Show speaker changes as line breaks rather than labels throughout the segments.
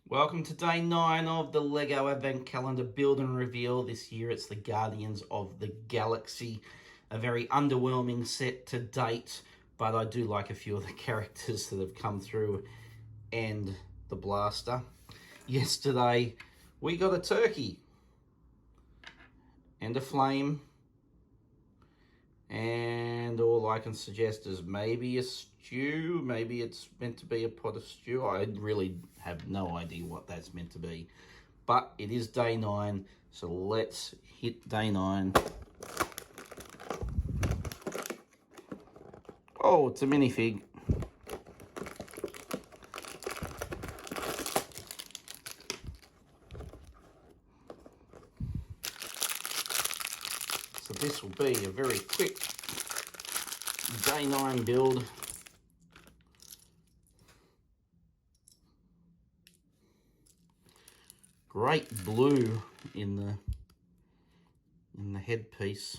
Welcome to day 9 of the LEGO Advent Calendar Build and Reveal. This year it's the Guardians of the Galaxy. A very underwhelming set to date, but I do like a few of the characters that have come through and the blaster. Yesterday we got a turkey and a flame, and all I can suggest is maybe a stew. Maybe it's meant to be a pot of stew. I really have no idea what that's meant to be. But it is day 9, so let's hit day 9. Oh, it's a minifig. So this will be a very quick day 9 build. Great blue in the headpiece.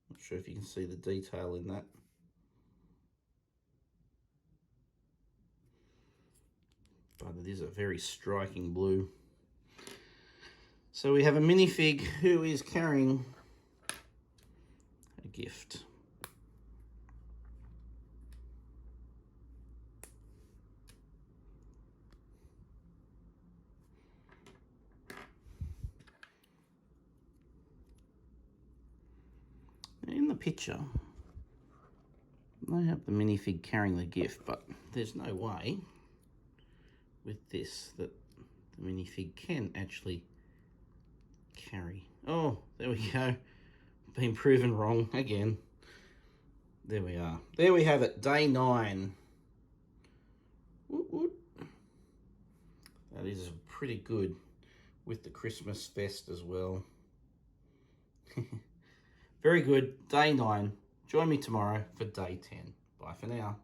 Not sure if you can see the detail in that. But it is a very striking blue. So we have a minifig who is carrying a gift. In the picture, I have the minifig carrying the gift, but there's no way with this that the minifig can actually carry. Oh, there we go. Been proven wrong again. There we are. There we have it, day 9. Woot woot. That is pretty good with the Christmas vest as well. Very good, day 9. Join me tomorrow for day 10. Bye for now.